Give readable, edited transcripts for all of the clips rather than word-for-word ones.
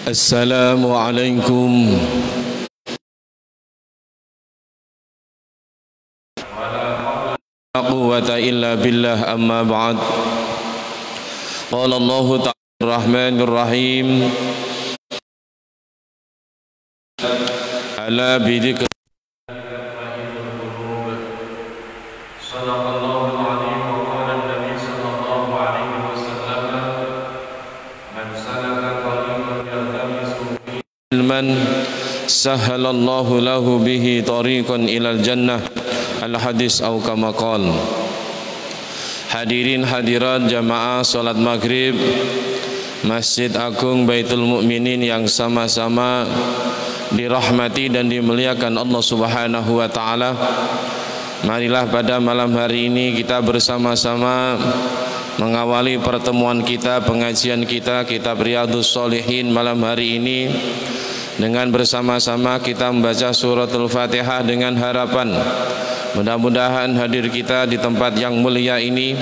Assalamualaikum wala quwwata illa billah, amma ba'd. Qala Allahu ta'ala ar-Rahmanir Rahim, ala bidzikri sahhalallahu lahu bihi tariqan ilal jannah. Al-hadis au kama qala. Hadirin hadirat jamaah salat maghrib Masjid Agung Baitul Mukminin yang sama-sama dirahmati dan dimuliakan Allah Subhanahu wa taala. Marilah pada malam hari ini kita bersama-sama mengawali pertemuan kita, pengajian kita, kitab Riyadhus Shalihin malam hari ini dengan bersama-sama kita membaca suratul Fatihah dengan harapan mudah-mudahan hadir kita di tempat yang mulia ini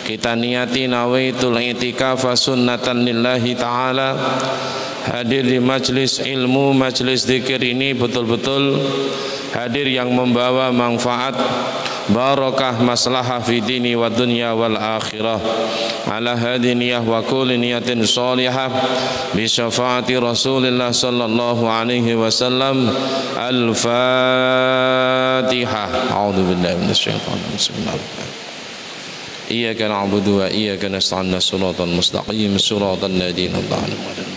kita niati nawaitul i'tikaf sunnatan lillahi ta'ala. Hadir di majlis ilmu, majlis zikir ini betul-betul hadir yang membawa manfaat, barakah, maslahah fi dini wa dunya wal akhirah. Ala hadhihi niyyah wa kulli niyatin shalihah bi syafaati Rasulillah sallallahu alaihi wasallam. Al-Fatihah. A'udzu billahi minasyaitonir rajim. Bismillahirrahmanirrahim. Iyyaka na'budu wa iyyaka nasta'in. Shiratal mustaqim, shiratal ladzina an'amta 'alaihim.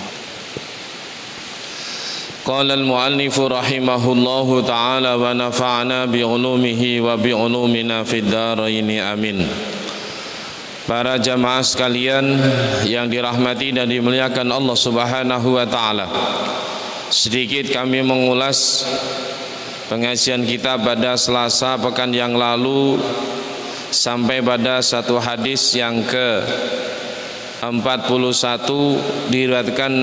Qala al-mu'allifu rahimahullahu ta'ala wa nafa'na bi'ulumihi wa bi'ulumina fid dharaini amin. Para jamaah sekalian yang dirahmati dan dimuliakan Allah Subhanahu wa taala. Sedikit kami mengulas pengajian kita pada Selasa pekan yang lalu sampai pada satu hadis yang ke-41 diriwayatkan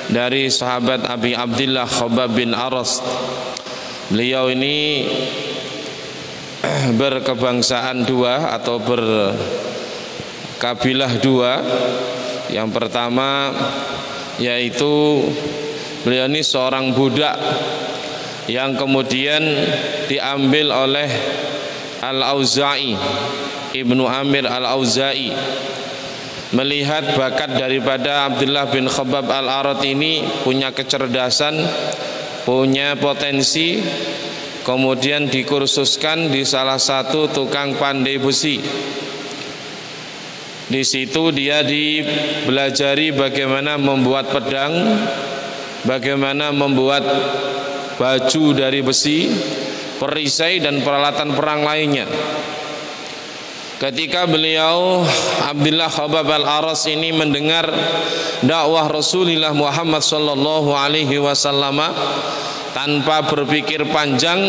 dari sahabat Abi Abdillah Khabbab bin Aras. Beliau ini berkebangsaan dua atau berkabilah dua. Yang pertama yaitu beliau ini seorang budak yang kemudian diambil oleh Al-Auza'i, Ibnu Amir Al-Auza'i. Melihat bakat daripada Abdullah bin Khabbab Al-Arat ini punya kecerdasan, punya potensi, kemudian dikursuskan di salah satu tukang pandai besi. Di situ dia dibelajari bagaimana membuat pedang, bagaimana membuat baju dari besi, perisai dan peralatan perang lainnya. Ketika beliau Abdullah Khabbab Al-Aras ini mendengar dakwah Rasulullah Muhammad sallallahu alaihi wasallam, tanpa berpikir panjang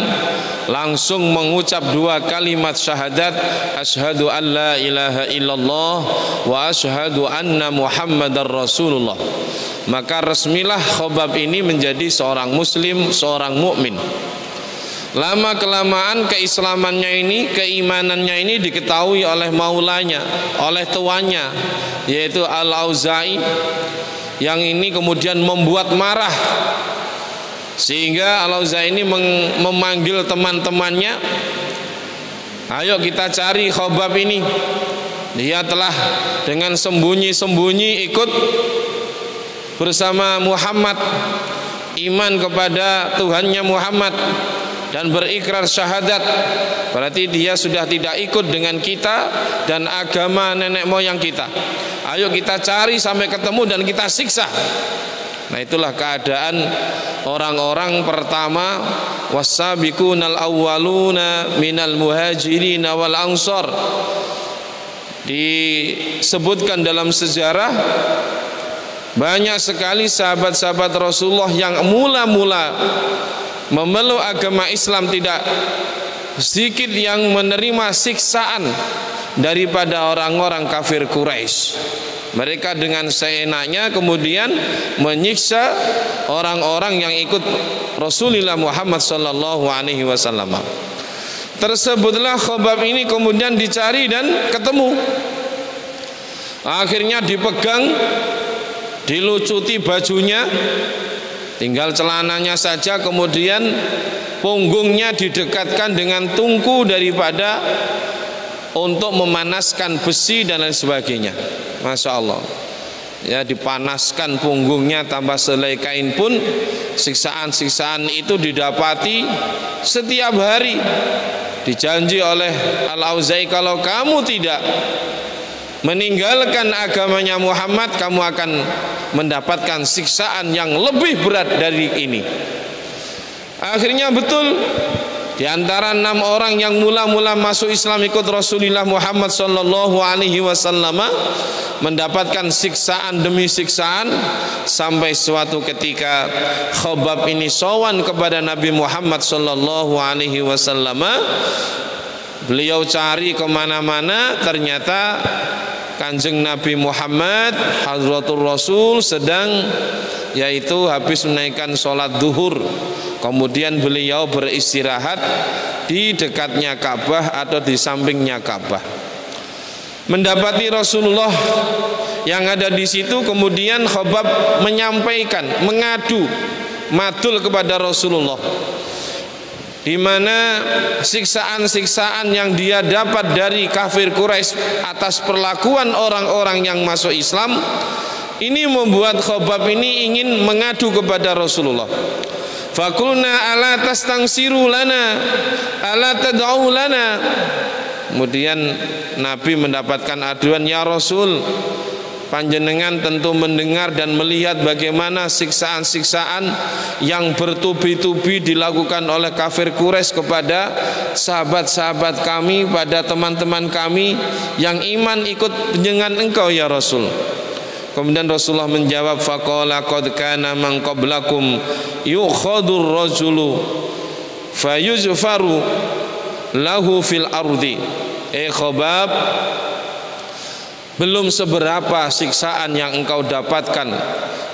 langsung mengucap dua kalimat syahadat, asyhadu an la ilaha illallah wa asyhadu anna Muhammadar Rasulullah. Maka resmilah Khabbab ini menjadi seorang muslim, seorang mukmin. Lama kelamaan keislamannya ini, keimanannya ini diketahui oleh maulanya, oleh tuannya, yaitu Al-Auza'i, yang ini kemudian membuat marah, sehingga Al-Auza'i ini memanggil teman-temannya, ayo kita cari Khabbab ini. Dia telah dengan sembunyi-sembunyi ikut bersama Muhammad, iman kepada Tuhannya Muhammad dan berikrar syahadat. Berarti dia sudah tidak ikut dengan kita dan agama nenek moyang kita. Ayo kita cari sampai ketemu dan kita siksa. Nah, itulah keadaan orang-orang pertama, was-sabiqunal awwaluna minal muhajirin wal ansar. Disebutkan dalam sejarah banyak sekali sahabat-sahabat Rasulullah yang mula-mula memeluk agama Islam, tidak sedikit yang menerima siksaan daripada orang-orang kafir Quraisy. Mereka dengan seenaknya kemudian menyiksa orang-orang yang ikut Rasulullah Muhammad sallallahu alaihi wasallam. Tersebutlah Khabbab ini kemudian dicari dan ketemu. Akhirnya dipegang dilucuti bajunya, tinggal celananya saja, kemudian punggungnya didekatkan dengan tungku daripada untuk memanaskan besi dan lain sebagainya. Masya Allah, ya, dipanaskan punggungnya tambah selai kain pun. Siksaan-siksaan itu didapati setiap hari. Dijanji oleh Al-Auza'i, kalau kamu tidak meninggalkan agamanya Muhammad, kamu akan mendapatkan siksaan yang lebih berat dari ini. Akhirnya betul, di antara 6 orang yang mula-mula masuk Islam ikut Rasulullah Muhammad sallallahu alaihi wasallam mendapatkan siksaan demi siksaan, sampai suatu ketika Khabbab ini sowan kepada Nabi Muhammad sallallahu alaihi wasallam. Beliau cari kemana-mana, ternyata Kanjeng Nabi Muhammad Hadratul Rasul sedang, yaitu habis menaikkan sholat duhur. Kemudian beliau beristirahat di dekatnya Ka'bah atau di sampingnya Ka'bah. Mendapati Rasulullah yang ada di situ, kemudian Khabbab menyampaikan, mengadu madul kepada Rasulullah, di mana siksaan-siksaan yang dia dapat dari kafir Quraisy atas perlakuan orang-orang yang masuk Islam. Ini membuat Khabbab ini ingin mengadu kepada Rasulullah. Fakulna ala tastangsiru lana, ala tad'u lana. Kemudian Nabi mendapatkan aduan, ya Rasul, panjenengan tentu mendengar dan melihat bagaimana siksaan-siksaan yang bertubi-tubi dilakukan oleh kafir Quraisy kepada sahabat-sahabat kami, pada teman-teman kami yang iman ikut dengan engkau ya Rasul. Kemudian Rasulullah menjawab, faqala qad kana man qablakum yukhadur rajulu fayuzfaru lahu fil ardi. Khabbab, belum seberapa siksaan yang engkau dapatkan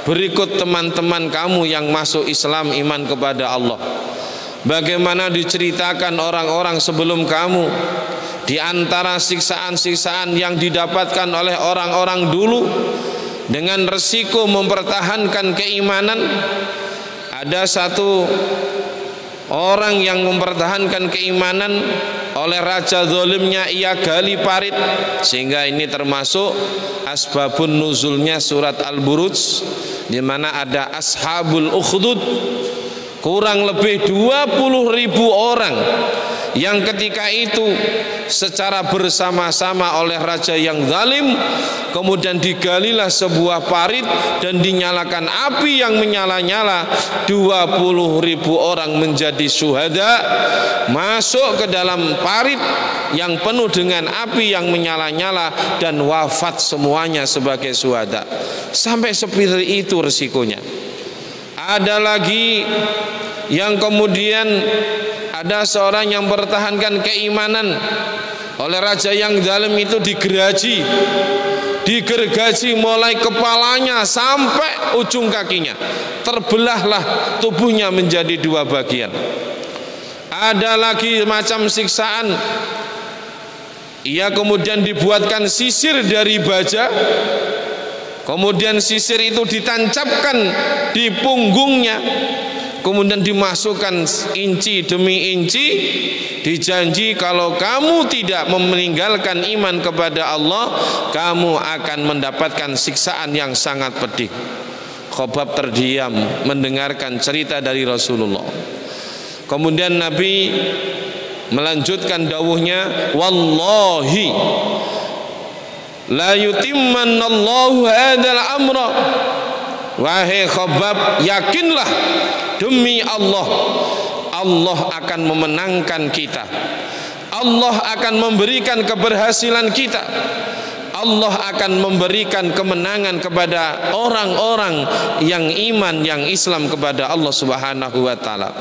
berikut teman-teman kamu yang masuk Islam, iman kepada Allah. Bagaimana diceritakan orang-orang sebelum kamu, di antara siksaan-siksaan yang didapatkan oleh orang-orang dulu dengan resiko mempertahankan keimanan. Ada satu orang yang mempertahankan keimanan, oleh raja zalimnya ia gali parit, sehingga ini termasuk asbabun nuzulnya surat Al-Buruj, di mana ada ashabul ukhdud, kurang lebih 20.000 orang yang ketika itu secara bersama-sama oleh raja yang zalim, kemudian digalilah sebuah parit dan dinyalakan api yang menyala-nyala. 20.000 orang menjadi syuhada, masuk ke dalam parit yang penuh dengan api yang menyala-nyala dan wafat semuanya sebagai syuhada. Sampai seperti itu resikonya. Ada lagi yang kemudian ada seorang yang mempertahankan keimanan, oleh raja yang zalim itu digergaji mulai kepalanya sampai ujung kakinya, terbelahlah tubuhnya menjadi 2 bagian. Ada lagi macam siksaan, ia kemudian dibuatkan sisir dari baja, kemudian sisir itu ditancapkan di punggungnya, kemudian dimasukkan inci demi inci, dijanji kalau kamu tidak meninggalkan iman kepada Allah, kamu akan mendapatkan siksaan yang sangat pedih. Khabbab terdiam mendengarkan cerita dari Rasulullah. Kemudian Nabi melanjutkan dawuhnya, wallahi la yutimmannallahu hadzal amra. Wahai Khabbab, yakinlah demi Allah, Allah akan memenangkan kita, Allah akan memberikan keberhasilan kita, Allah akan memberikan kemenangan kepada orang-orang yang iman, yang Islam kepada Allah Subhanahu wa taala.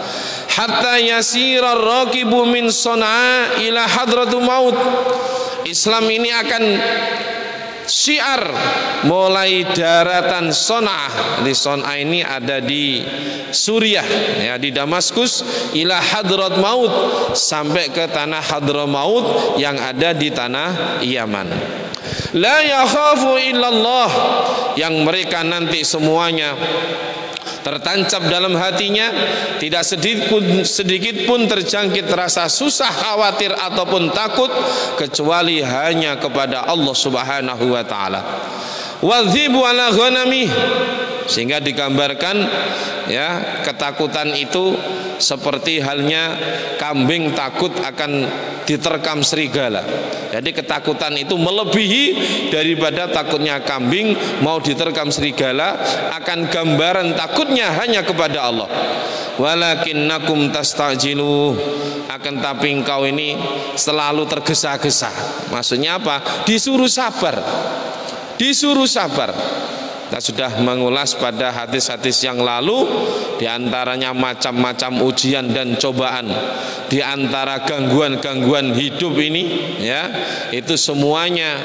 Hatta yasira raqibu min Sana'a ila hadratul maut. Islam ini akan syiar mulai daratan Sana'a. Di Sana'a ini ada di Suriah, ya, di Damaskus, ila hadrat maut, sampai ke tanah Hadramaut yang ada di tanah Yaman. la yakhafu illallah, yang mereka nanti semuanya tertancap dalam hatinya, tidak sedikit pun terjangkit rasa susah, khawatir ataupun takut kecuali hanya kepada Allah Subhanahu wa taala. Wadhibu ala ghanami, sehingga digambarkan ya, ketakutan itu seperti halnya kambing takut akan diterkam serigala. Jadi ketakutan itu melebihi daripada takutnya kambing mau diterkam serigala, akan gambaran takutnya hanya kepada Allah. Walakinnakum tastajilu, akan tapi engkau ini selalu tergesa-gesa. Maksudnya apa? Disuruh sabar. Disuruh sabar. Kita sudah mengulas pada hadis-hadis yang lalu, diantaranya macam-macam ujian dan cobaan, diantara gangguan-gangguan hidup ini, ya, itu semuanya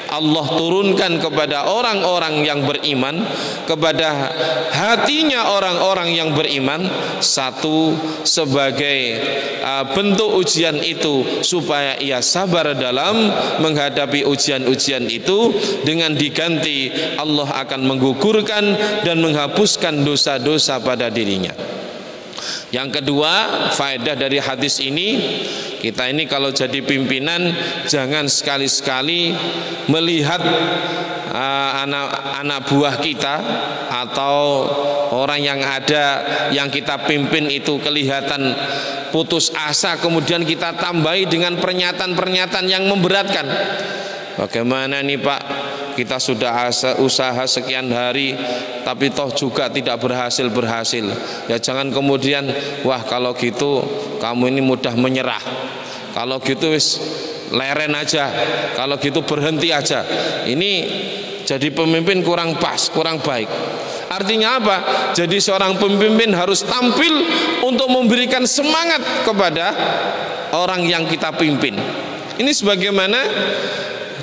Allah turunkan kepada orang-orang yang beriman, kepada hatinya orang-orang yang beriman. Satu, sebagai bentuk ujian itu supaya ia sabar dalam menghadapi ujian-ujian itu, dengan diganti Allah akan menggugurkan dan menghapuskan dosa-dosa pada dirinya. Yang kedua, faedah dari hadis ini, kita ini kalau jadi pimpinan jangan sekali-sekali melihat anak buah kita atau orang yang ada yang kita pimpin itu kelihatan putus asa, kemudian kita tambahi dengan pernyataan-pernyataan yang memberatkan. Bagaimana nih Pak, kita sudah usaha sekian hari tapi toh juga tidak berhasil. Ya jangan kemudian, wah kalau gitu kamu ini mudah menyerah, kalau gitu wis leren aja, kalau gitu berhenti aja. Ini jadi pemimpin kurang pas, kurang baik. Artinya apa? Jadi seorang pemimpin harus tampil untuk memberikan semangat kepada orang yang kita pimpin. Ini sebagaimana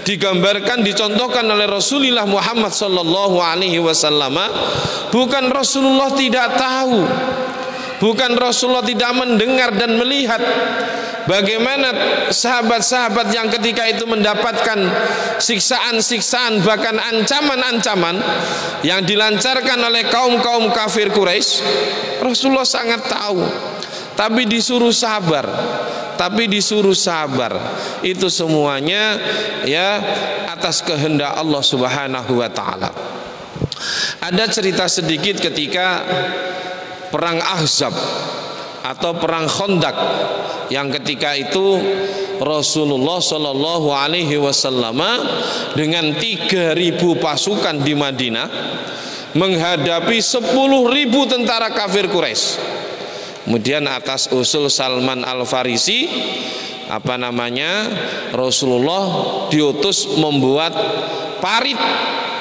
digambarkan, dicontohkan oleh Rasulullah Muhammad sallallahu alaihi wasallam. Bukan Rasulullah tidak tahu, bukan Rasulullah tidak mendengar dan melihat bagaimana sahabat-sahabat yang ketika itu mendapatkan siksaan-siksaan, bahkan ancaman-ancaman yang dilancarkan oleh kaum-kaum kafir Quraisy. Rasulullah sangat tahu, tapi disuruh sabar. Itu semuanya ya atas kehendak Allah Subhanahu wa taala. Ada cerita sedikit ketika perang Ahzab atau perang Khandaq, yang ketika itu Rasulullah Shallallahu alaihi wasallam dengan 3.000 pasukan di Madinah menghadapi 10.000 tentara kafir Quraisy. Kemudian atas usul Salman Al-Farisi, Rasulullah diutus membuat parit,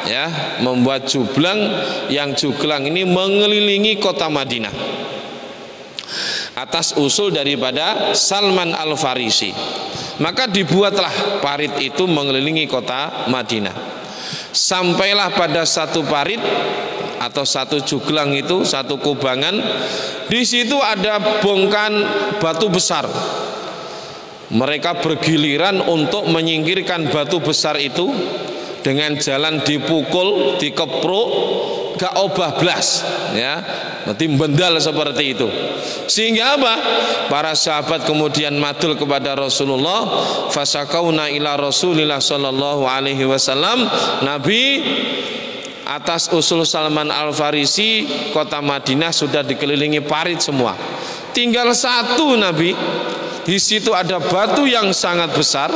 ya, membuat jublang, yang jublang ini mengelilingi kota Madinah. Atas usul daripada Salman Al-Farisi, maka dibuatlah parit itu mengelilingi kota Madinah. Sampailah pada satu parit atau satu juglang itu, satu kubangan, di situ ada bongkahan batu besar. Mereka bergiliran untuk menyingkirkan batu besar itu dengan jalan dipukul, dikepruk, gak obah blas, ya, nanti bendal seperti itu. Sehingga apa? Para sahabat kemudian madul kepada Rasulullah, fasakauna ila Rasulillah sallallahu alaihi wasallam. Nabi, atas usul Salman Al-Farisi, kota Madinah sudah dikelilingi parit semua. Tinggal satu Nabi, di situ ada batu yang sangat besar,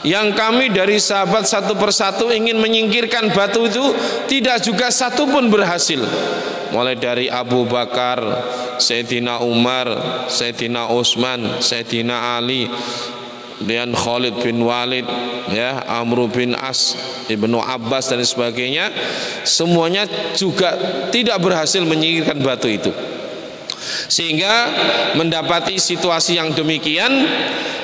yang kami dari sahabat satu persatu ingin menyingkirkan batu itu, tidak juga satu pun berhasil. Mulai dari Abu Bakar, Sayyidina Umar, Sayyidina Utsman, Sayyidina Ali, dan Khalid bin Walid, ya, Amr bin As, Ibnu Abbas dan sebagainya, semuanya juga tidak berhasil menyingkirkan batu itu. Sehingga mendapati situasi yang demikian,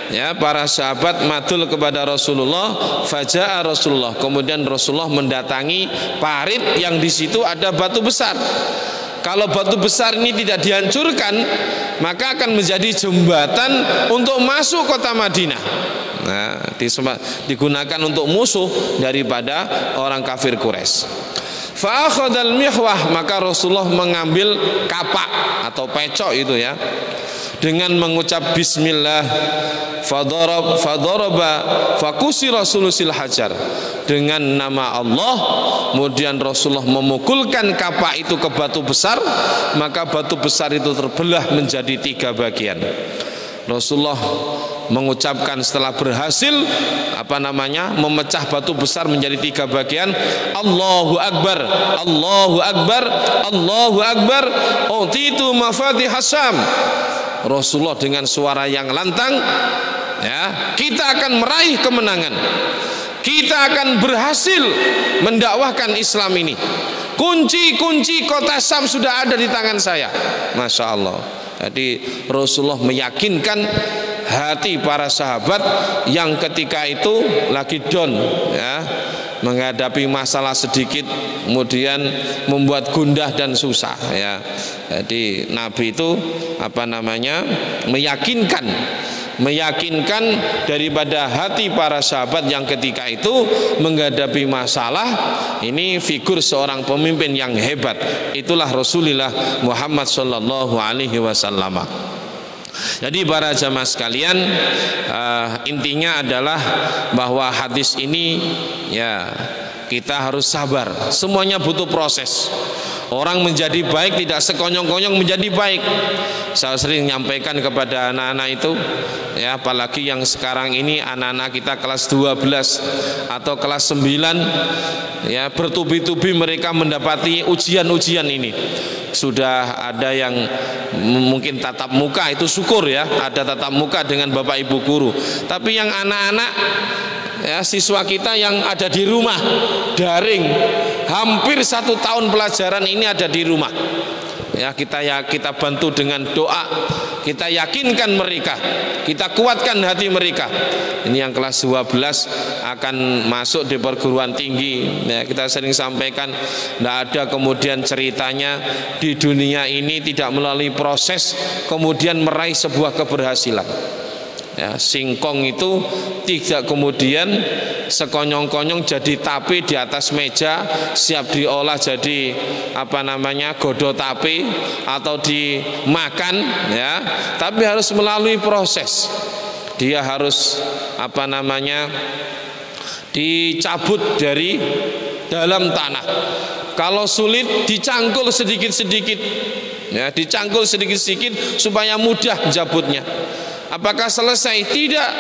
ya, para sahabat madul kepada Rasulullah, faja'a Rasulullah, kemudian Rasulullah mendatangi parit yang di situ ada batu besar. Kalau batu besar ini tidak dihancurkan, maka akan menjadi jembatan untuk masuk kota Madinah. Nah, digunakan untuk musuh daripada orang kafir Quraisy. Fa akhadhal mihwah, maka Rasulullah mengambil kapak atau pecok itu ya, dengan mengucap bismillah. Fadaraba fakusira sulusil hajar, dengan nama Allah. Kemudian Rasulullah memukulkan kapak itu ke batu besar, maka batu besar itu terbelah menjadi 3 bagian. Rasulullah mengucapkan setelah berhasil memecah batu besar menjadi 3 bagian, Allahu Akbar, Allahu Akbar, Allahu Akbar, utitu mafatihas Syam. Rasulullah dengan suara yang lantang, ya, kita akan meraih kemenangan, kita akan berhasil mendakwahkan Islam ini. Kunci-kunci kota Syam sudah ada di tangan saya. Masya Allah. Jadi Rasulullah meyakinkan hati para sahabat yang ketika itu lagi down, ya, menghadapi masalah sedikit kemudian membuat gundah dan susah, ya. Jadi Nabi itu meyakinkan daripada hati para sahabat yang ketika itu menghadapi masalah ini figur seorang pemimpin yang hebat. Itulah Rasulullah Muhammad sallallahu alaihi wasallam. Jadi para jamaah sekalian, intinya adalah bahwa hadis ini, ya, kita harus sabar. Semuanya butuh proses. Orang menjadi baik tidak sekonyong-konyong menjadi baik. Saya sering menyampaikan kepada anak-anak itu, ya, apalagi yang sekarang ini anak-anak kita kelas 12 atau kelas 9, ya, bertubi-tubi mereka mendapati ujian-ujian ini. Sudah ada yang mungkin tatap muka, itu syukur, ya, ada tatap muka dengan bapak ibu guru. Tapi yang anak-anak, ya, siswa kita yang ada di rumah daring, hampir 1 tahun pelajaran ini ada di rumah, ya, kita bantu dengan doa, kita yakinkan mereka, kita kuatkan hati mereka. Ini yang kelas 12 akan masuk di perguruan tinggi, ya, kita sering sampaikan, tidak ada kemudian ceritanya di dunia ini tidak melalui proses kemudian meraih sebuah keberhasilan. Ya, singkong itu tidak kemudian sekonyong-konyong jadi tape di atas meja siap diolah jadi godo tape atau dimakan, ya, tapi harus melalui proses. Dia harus dicabut dari dalam tanah. Kalau sulit dicangkul sedikit-sedikit, ya, dicangkul sedikit-sedikit supaya mudah jabutnya. Apakah selesai? Tidak,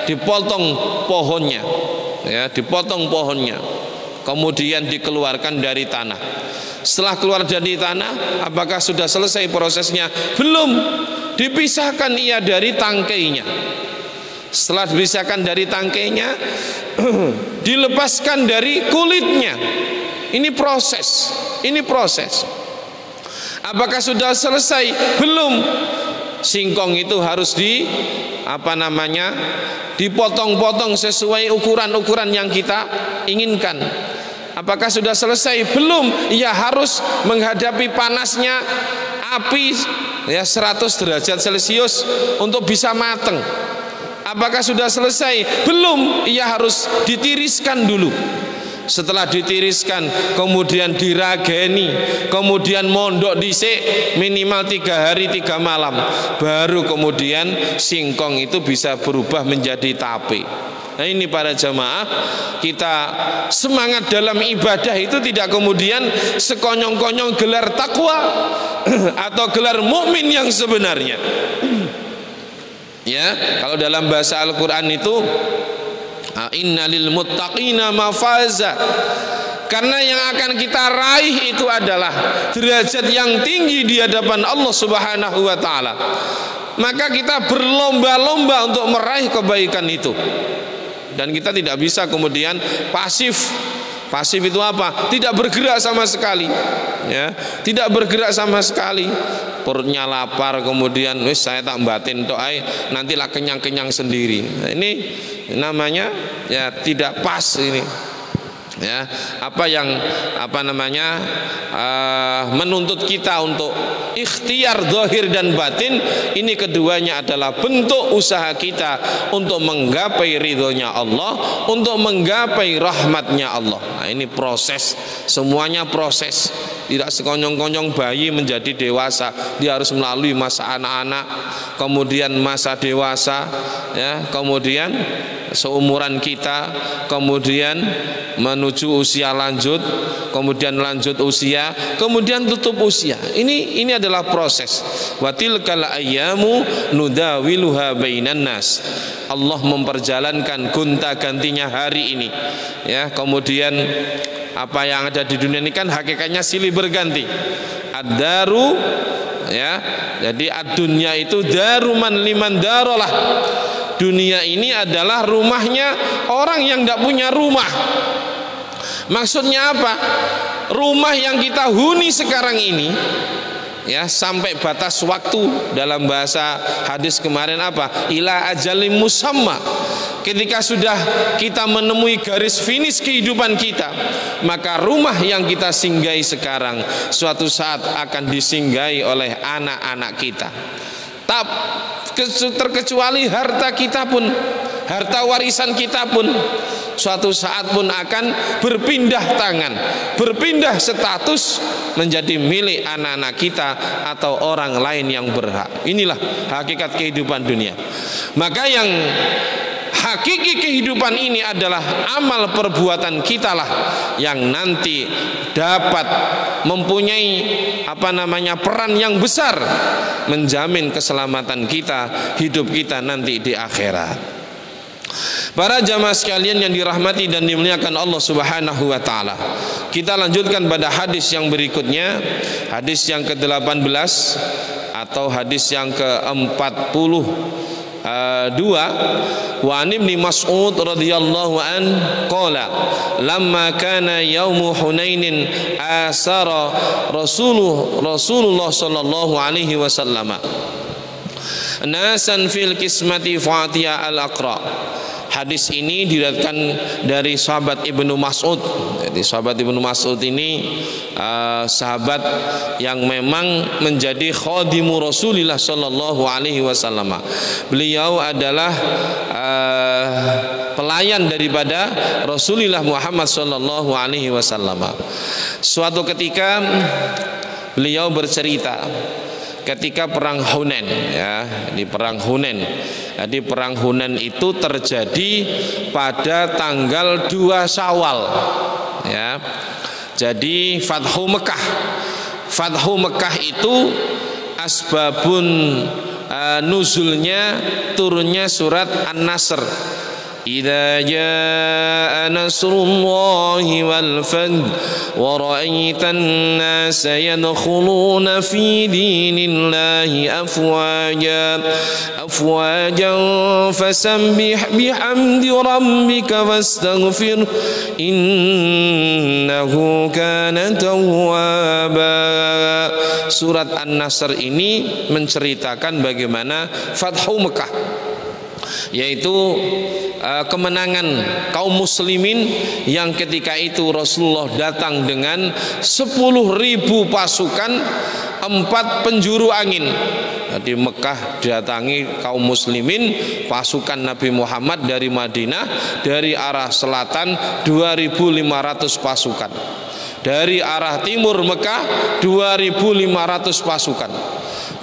dipotong pohonnya, ya, dipotong pohonnya, kemudian dikeluarkan dari tanah. Setelah keluar dari tanah, apakah sudah selesai prosesnya? Belum, dipisahkan ia dari tangkainya. Setelah dipisahkan dari tangkainya, dilepaskan dari kulitnya. Ini proses, ini proses. Apakah sudah selesai? Belum. Singkong itu harus dipotong-potong sesuai ukuran-ukuran yang kita inginkan. Apakah sudah selesai? Belum. Ia harus menghadapi panasnya api, ya, 100 derajat Celcius untuk bisa mateng. Apakah sudah selesai? Belum. Ia harus ditiriskan dulu. Setelah ditiriskan, kemudian dirageni, kemudian mondok dhisik minimal 3 hari 3 malam, baru kemudian singkong itu bisa berubah menjadi tape. Nah, ini para jamaah, kita semangat dalam ibadah itu tidak kemudian sekonyong-konyong gelar takwa atau gelar mukmin yang sebenarnya. Ya, kalau dalam bahasa Al-Qur'an itu innalil muttaqina mafaza, karena yang akan kita raih itu adalah derajat yang tinggi di hadapan Allah Subhanahu wa taala. Maka kita berlomba-lomba untuk meraih kebaikan itu. Dan kita tidak bisa kemudian pasif. Pasif itu apa? Tidak bergerak sama sekali, ya, tidak bergerak sama sekali. Perutnya lapar, kemudian wis saya tak batin tok ae, nantilah kenyang-kenyang sendiri. Nah, ini namanya, ya, tidak pas ini. Ya, menuntut kita untuk ikhtiar zahir dan batin, ini keduanya adalah bentuk usaha kita untuk menggapai ridhonya Allah, untuk menggapai rahmatnya Allah. Nah, ini proses, semuanya proses. Tidak sekonyong-konyong bayi menjadi dewasa, dia harus melalui masa anak-anak, kemudian masa dewasa, ya, kemudian seumuran kita, kemudian menuju usia lanjut, kemudian lanjut usia, kemudian tutup usia. Ini adalah proses. Wa tilkal ayyamu nudawiluha bainan nas. Allah memperjalankan gonta-gantinya hari ini, ya. Kemudian apa yang ada di dunia ini kan hakikatnya silih berganti. Ad-daru, ya. Jadi ad-dunya itu daruman liman darolah. Dunia ini adalah rumahnya orang yang tidak punya rumah. Maksudnya apa? Rumah yang kita huni sekarang ini, ya, sampai batas waktu. Dalam bahasa hadis kemarin apa? Ila ajalim musamma. Ketika sudah kita menemui garis finish kehidupan kita, maka rumah yang kita singgahi sekarang suatu saat akan disinggahi oleh anak-anak kita. Terkecuali harta kita pun, harta warisan kita pun suatu saat pun akan berpindah tangan, berpindah status menjadi milik anak-anak kita atau orang lain yang berhak. Inilah hakikat kehidupan dunia. Maka yang hakiki kehidupan ini adalah amal perbuatan kita lah yang nanti dapat mempunyai peran yang besar menjamin keselamatan kita, hidup kita nanti di akhirat. Para jamaah sekalian yang dirahmati dan dimuliakan Allah Subhanahu wa taala. Kita lanjutkan pada hadis yang berikutnya, hadis yang ke-18 atau hadis yang ke-42. Wa an Ibnu Mas'ud radhiyallahu an qala lamma kana yaumu Hunainin asara Rasulullah sallallahu alaihi wasallam nasan fil kismati Fatiha al-Aqra. Hadis ini diriwayatkan dari sahabat Ibnu Mas'ud. Jadi sahabat Ibnu Mas'ud ini sahabat yang memang menjadi khadimu Rasulullah sallallahu alaihi wasallam. Beliau adalah pelayan daripada Rasulullah Muhammad sallallahu alaihi wasallam. Suatu ketika beliau bercerita ketika perang Hunain, ya, di perang Hunain. Jadi perang Hunain itu terjadi pada tanggal 2 Syawal, ya. Jadi Fathu Mekah. Fathu Mekah itu asbabun nuzulnya, turunnya surat An-Nasr. Idza jaa nasrullahi wal fath wa ra'aitan nasa yadkhuluna fi dinillahi afwajan fasabbih bihamdi rabbika wastaghfir innahu kana tawwaba. Surat An-Nasr ini menceritakan bagaimana Fathu Mekah, yaitu kemenangan kaum muslimin yang ketika itu Rasulullah datang dengan 10.000 pasukan, 4 penjuru angin. Jadi Mekah datangi kaum muslimin, pasukan Nabi Muhammad dari Madinah, dari arah selatan 2.500 pasukan, dari arah timur Mekah 2.500 pasukan,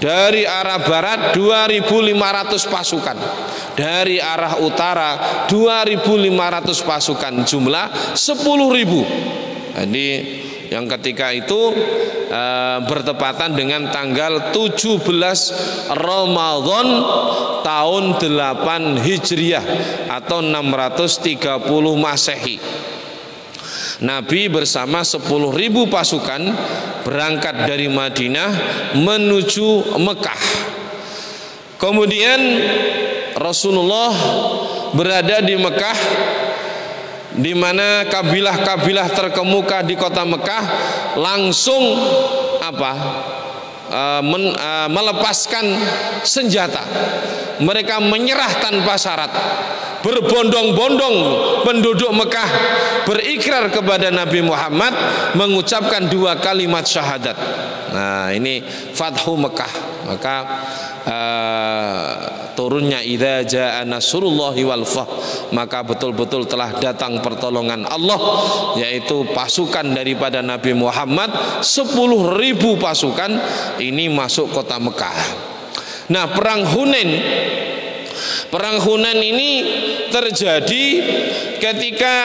dari arah barat 2.500 pasukan, dari arah utara 2.500 pasukan, jumlah 10.000. Jadi yang ketika itu bertepatan dengan tanggal 17 Ramadan tahun 8 Hijriah atau 630 Masehi. Nabi bersama 10.000 pasukan berangkat dari Madinah menuju Mekah. Kemudian Rasulullah berada di Mekah, di mana kabilah-kabilah terkemuka di kota Mekah langsung melepaskan senjata. Mereka menyerah tanpa syarat. berbondong-bondong penduduk Mekah berikrar kepada Nabi Muhammad mengucapkan 2 kalimat syahadat. Nah, ini Fathu Mekah. Maka turunnya idza jaa nasrullahi wal fath, maka betul-betul telah datang pertolongan Allah, yaitu pasukan daripada Nabi Muhammad 10.000 pasukan ini masuk kota Mekah. Nah, perang Hunain ini terjadi ketika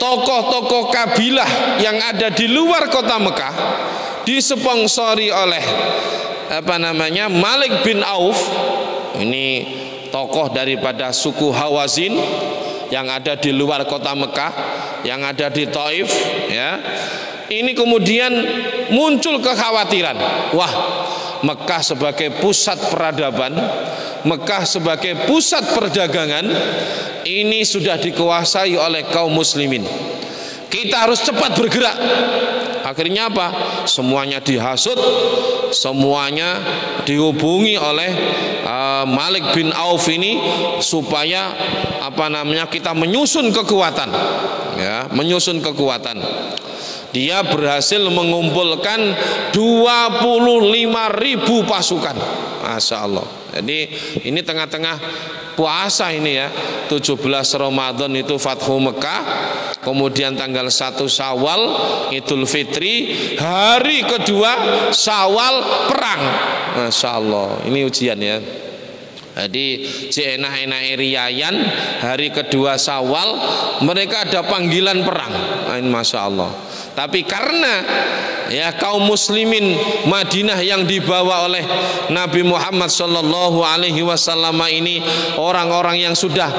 tokoh-tokoh kabilah yang ada di luar kota Mekah disponsori oleh Malik bin Auf. Ini tokoh daripada suku Hawazin yang ada di luar kota Mekah, yang ada di Taif, ya. Ini kemudian muncul kekhawatiran, wah, Mekah sebagai pusat peradaban, Mekah sebagai pusat perdagangan ini sudah dikuasai oleh kaum muslimin. Kita harus cepat bergerak. Akhirnya apa? Semuanya dihasut, semuanya dihubungi oleh Malik bin Auf ini supaya kita menyusun kekuatan, ya, menyusun kekuatan. Dia berhasil mengumpulkan 25.000 pasukan. Masya Allah. Jadi ini tengah-tengah puasa ini ya, 17 Ramadan itu Fathu Mekah, kemudian tanggal 1 Syawal Idul Fitri, hari kedua Syawal perang. Masya Allah, ini ujian ya. Jadi enak-enak riayan hari kedua Syawal mereka ada panggilan perang. Masya Allah. Tapi karena ya kaum muslimin Madinah yang dibawa oleh Nabi Muhammad Shallallahu Alaihi Wasallam ini orang-orang yang sudah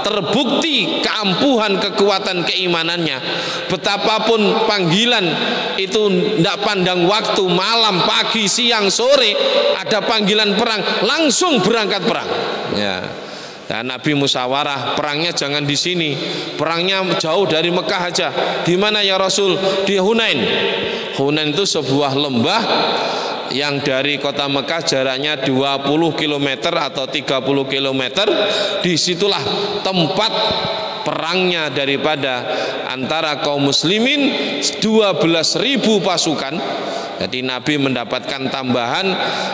terbukti keampuhan kekuatan keimanannya, betapapun panggilan itu tidak pandang waktu, malam, pagi, siang, sore ada panggilan perang, langsung berangkat perang, ya. Dan Nabi musyawarah, perangnya jangan di sini, perangnya jauh dari Mekah aja. Di mana ya Rasul? Di Hunain. Hunain itu sebuah lembah yang dari kota Mekah jaraknya 20 km atau 30 km. Disitulah tempat perangnya daripada antara kaum muslimin 12.000 pasukan. Jadi Nabi mendapatkan tambahan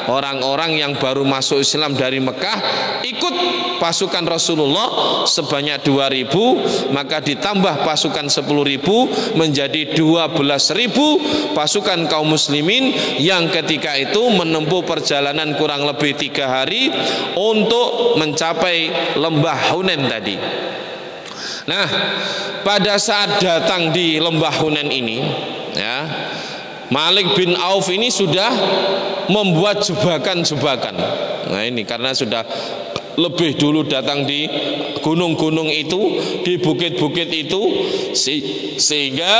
orang-orang yang baru masuk Islam dari Mekah ikut pasukan Rasulullah sebanyak 2.000, maka ditambah pasukan 10.000 menjadi 12.000 pasukan kaum muslimin yang ketika itu menempuh perjalanan kurang lebih 3 hari untuk mencapai lembah Hunain tadi. Nah, pada saat datang di lembah Hunain ini, ya, Malik bin Auf ini sudah membuat jebakan-jebakan. Nah, ini karena sudah lebih dulu datang di gunung-gunung itu, di bukit-bukit itu, sehingga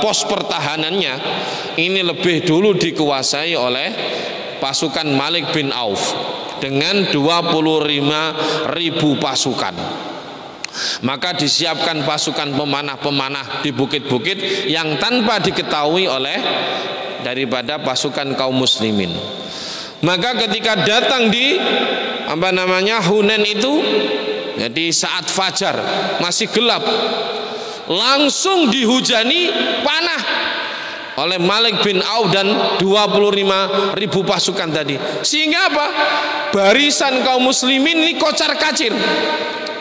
pos pertahanannya ini lebih dulu dikuasai oleh pasukan Malik bin Auf dengan 25.000 pasukan. Maka disiapkan pasukan pemanah-pemanah di bukit-bukit yang tanpa diketahui oleh daripada pasukan kaum muslimin. Maka ketika datang di Hunain itu, jadi saat fajar masih gelap, langsung dihujani panah oleh Malik bin Auf dan 25.000 pasukan tadi. Sehingga apa? Barisan kaum muslimin ini kocar-kacir.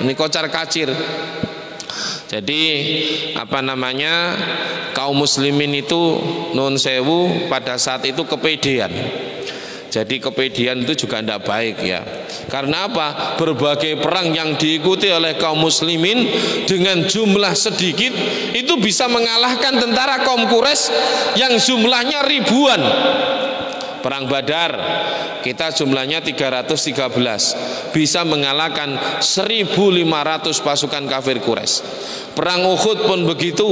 Ini kocar-kacir. Jadi kaum muslimin itu nun sewu pada saat itu kepedean. Jadi kepedean itu juga tidak baik ya. Karena apa? Berbagai perang yang diikuti oleh kaum muslimin dengan jumlah sedikit itu bisa mengalahkan tentara kaum Quraisy yang jumlahnya ribuan. Perang Badar kita jumlahnya 313, bisa mengalahkan 1.500 pasukan kafir Quraisy. Perang Uhud pun begitu,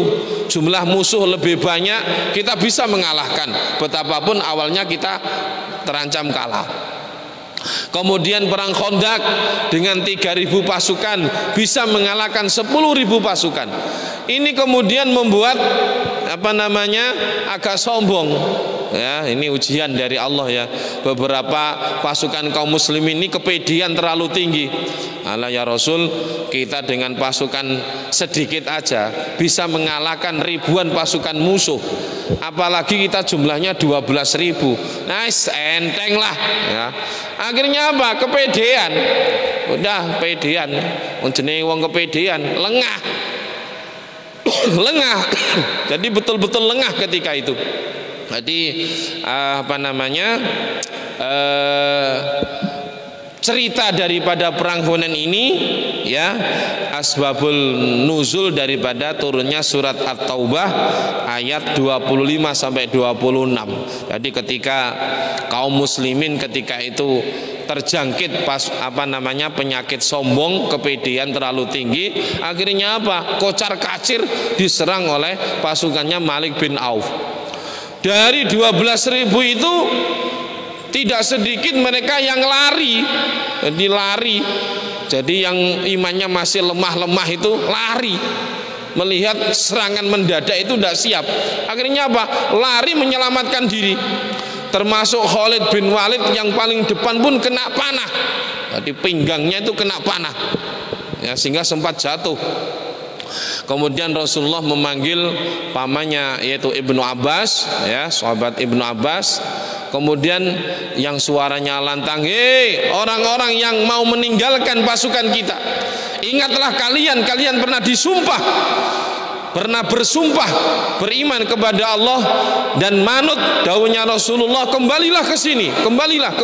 jumlah musuh lebih banyak, kita bisa mengalahkan, betapapun awalnya kita terancam kalah. Kemudian perang Khandaq dengan 3.000 pasukan bisa mengalahkan 10.000 pasukan. Ini kemudian membuat agak sombong ya, ini ujian dari Allah ya. Beberapa pasukan kaum muslimin ini kepedean terlalu tinggi. Alah ya Rasul, kita dengan pasukan sedikit aja bisa mengalahkan ribuan pasukan musuh. Apalagi kita jumlahnya 12.000. Nah, enteng lah ya. Akhirnya apa? Kepedean. Udah pedean. Jenenge wong kepedean, lengah. Lengah. Jadi betul-betul lengah ketika itu. Jadi cerita daripada perang Hunain ini ya, asbabul nuzul daripada turunnya surat At-Taubah ayat 25 sampai 26. Jadi ketika kaum muslimin ketika itu terjangkit penyakit sombong, kepedean terlalu tinggi, akhirnya apa? Kocar-kacir diserang oleh pasukannya Malik bin Auf. Dari 12.000 itu tidak sedikit mereka yang lari. Jadi yang imannya masih lemah-lemah itu lari. Melihat serangan mendadak itu tidak siap. Akhirnya apa? Lari menyelamatkan diri. Termasuk Khalid bin Walid yang paling depan pun kena panah. Jadi pinggangnya itu kena panah. Ya, sehingga sempat jatuh. Kemudian Rasulullah memanggil pamannya yaitu Ibnu Abbas, ya, sahabat Ibnu Abbas. Kemudian yang suaranya lantang, hei orang-orang yang mau meninggalkan pasukan kita, ingatlah kalian pernah disumpah, pernah bersumpah beriman kepada Allah dan manut dawuhnya Rasulullah, kembalilah ke sini, kembalilah.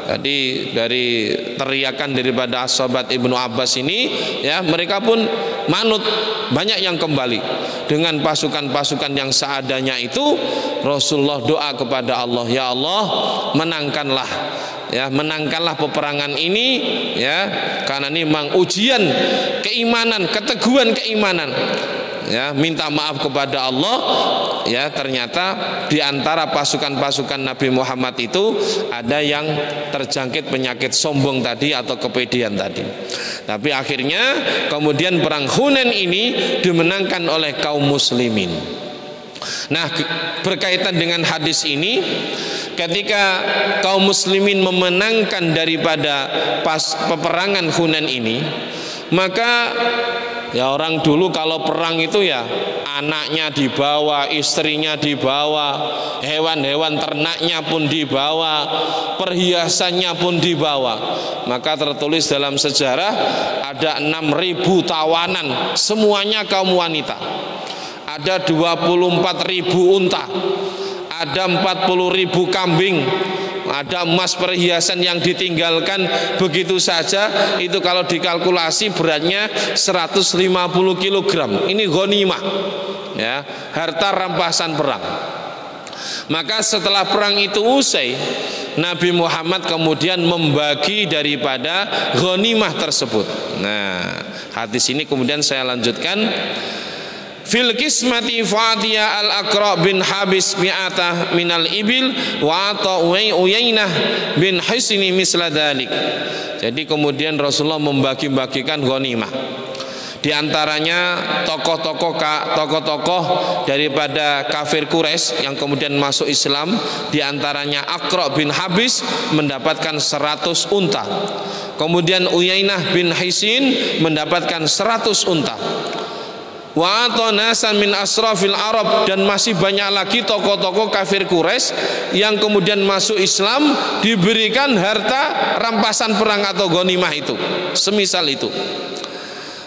Jadi dari teriakan daripada sahabat Ibnu Abbas ini ya, mereka pun manut, banyak yang kembali dengan pasukan-pasukan yang seadanya itu. Rasulullah doa kepada Allah, ya Allah, menangkanlah peperangan ini ya, karena ini memang ujian keimanan, keteguhan keimanan. Ya, minta maaf kepada Allah. Ya, ternyata di antara pasukan-pasukan Nabi Muhammad itu ada yang terjangkit penyakit sombong tadi atau kepedean tadi. Tapi akhirnya kemudian perang Hunain ini dimenangkan oleh kaum muslimin. Nah, berkaitan dengan hadis ini, ketika kaum muslimin memenangkan daripada peperangan Hunain ini, maka ya orang dulu kalau perang itu ya anaknya dibawa, istrinya dibawa, hewan-hewan ternaknya pun dibawa, perhiasannya pun dibawa. Maka tertulis dalam sejarah ada 6.000 tawanan, semuanya kaum wanita. Ada 24.000 unta, ada 40.000 kambing, ada emas perhiasan yang ditinggalkan begitu saja. Itu kalau dikalkulasi beratnya 150 kg. Ini ghanimah ya, harta rampasan perang. Maka setelah perang itu usai, Nabi Muhammad kemudian membagi daripada ghanimah tersebut. Nah, hadis ini kemudian saya lanjutkan. Fil kismati fatiya al-Aqra bin Habis mi'atah minal ibil wa ata Uyainah bin Hisni misla dalik. Jadi kemudian Rasulullah membagi-bagikan ghanimah. Di antaranya tokoh-tokoh daripada kafir Quraisy yang kemudian masuk Islam, di antaranya Aqra bin Habis mendapatkan 100 unta. Kemudian Uyainah bin Hisin mendapatkan 100 unta. Wa atanasan min asrafil Arab, dan masih banyak lagi tokoh-tokoh kafir Quraisy yang kemudian masuk Islam diberikan harta rampasan perang atau ghanimah itu, semisal itu.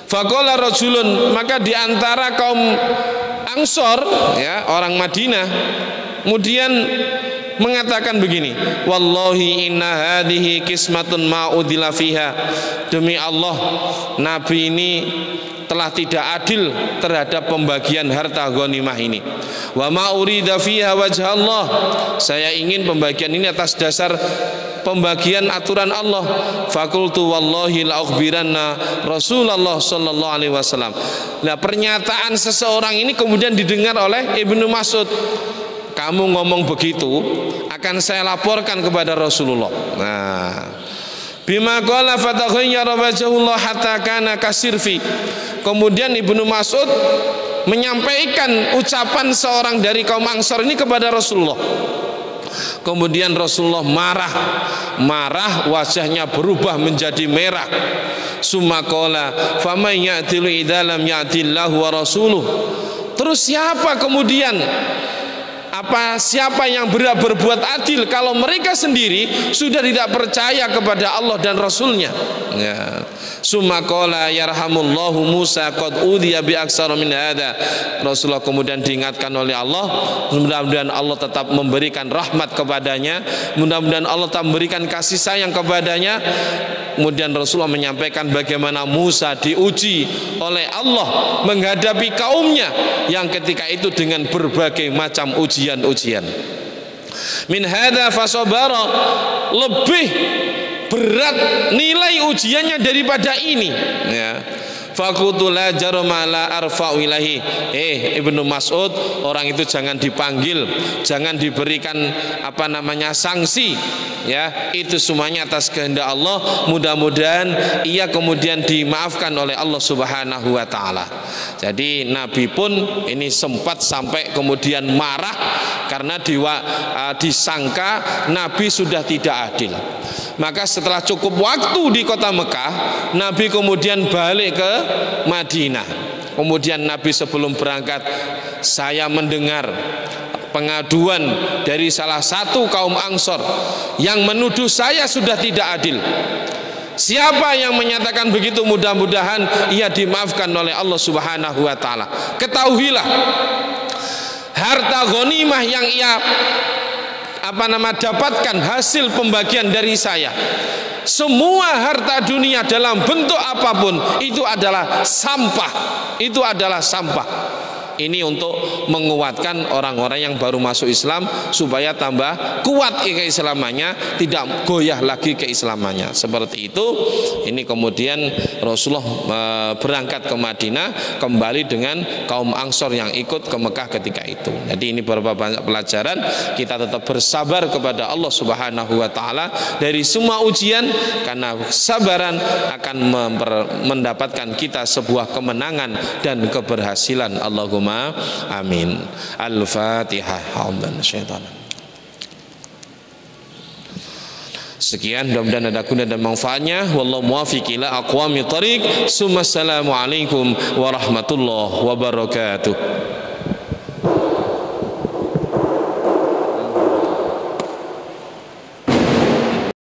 Faqala rajulun, maka di antara kaum Ansor ya, orang Madinah kemudian mengatakan begini, wallahi inna hadhihi qismatun ma udila fiha, demi Allah Nabi ini telah tidak adil terhadap pembagian harta ghanimah ini. Wa ma urida fiha wajha Allah, saya ingin pembagian ini atas dasar pembagian aturan Allah. Fakultu wallahi la ukhbiranna Rasulullah sallallahu alaihi wasallam. Nah, pernyataan seseorang ini kemudian didengar oleh Ibnu Mas'ud. Kamu ngomong begitu akan saya laporkan kepada Rasulullah. Nah, bima qala fataghayyara wajhullah hatta kana kasirfi. Kemudian Ibnu Mas'ud menyampaikan ucapan seorang dari kaum Ansor ini kepada Rasulullah. Kemudian Rasulullah marah, wajahnya berubah menjadi merah. Summa qala faman ya'tilu idza lam ya'tillahu wa rasuluh. Terus siapa kemudian siapa yang berbuat adil kalau mereka sendiri sudah tidak percaya kepada Allah dan Rasulnya? Ya. Summa qala yarhamullahu Musa qad udhiya bi aksara min hadza. Rasulullah kemudian diingatkan oleh Allah, mudah-mudahan Allah tetap memberikan rahmat kepadanya, mudah-mudahan Allah tetap memberikan kasih sayang kepadanya. Kemudian Rasulullah menyampaikan bagaimana Musa diuji oleh Allah menghadapi kaumnya yang ketika itu dengan berbagai macam ujian-ujian. Min hadza fasabara, lebih berat nilai ujiannya daripada ini, ya. Fakutulah jaromala arfa'u ilahi. Ibnu Mas'ud, orang itu jangan dipanggil, jangan diberikan sanksi, ya. Itu semuanya atas kehendak Allah. Mudah-mudahan ia kemudian dimaafkan oleh Allah Subhanahu wa taala. Jadi Nabi pun ini sempat sampai kemudian marah karena disangka Nabi sudah tidak adil. Maka setelah cukup waktu di kota Mekah, Nabi kemudian balik ke Madinah. Kemudian Nabi sebelum berangkat, saya mendengar pengaduan dari salah satu kaum Ansor yang menuduh saya sudah tidak adil. Siapa yang menyatakan begitu, mudah-mudahan ia dimaafkan oleh Allah Subhanahu wa taala. Ketahuilah, harta ghanimah yang ia dapatkan hasil pembagian dari saya, semua harta dunia dalam bentuk apapun itu adalah sampah. Itu adalah sampah. Ini untuk menguatkan orang-orang yang baru masuk Islam supaya tambah kuat keislamannya, tidak goyah lagi keislamannya. Seperti itu. Ini kemudian Rasulullah berangkat ke Madinah kembali dengan kaum Ansor yang ikut ke Mekah ketika itu. Jadi ini beberapa banyak pelajaran. Kita tetap bersabar kepada Allah Subhanahu wa taala dari semua ujian, karena kesabaran akan mendapatkan kita sebuah kemenangan dan keberhasilan. Allahumma amin. Al-Fatihah. Sekian, mudah-mudahan ada guna dan manfaatnya. Wallahu muwaffiq ila aqwamit thariq. Assalamualaikum warahmatullahi wabarakatuh.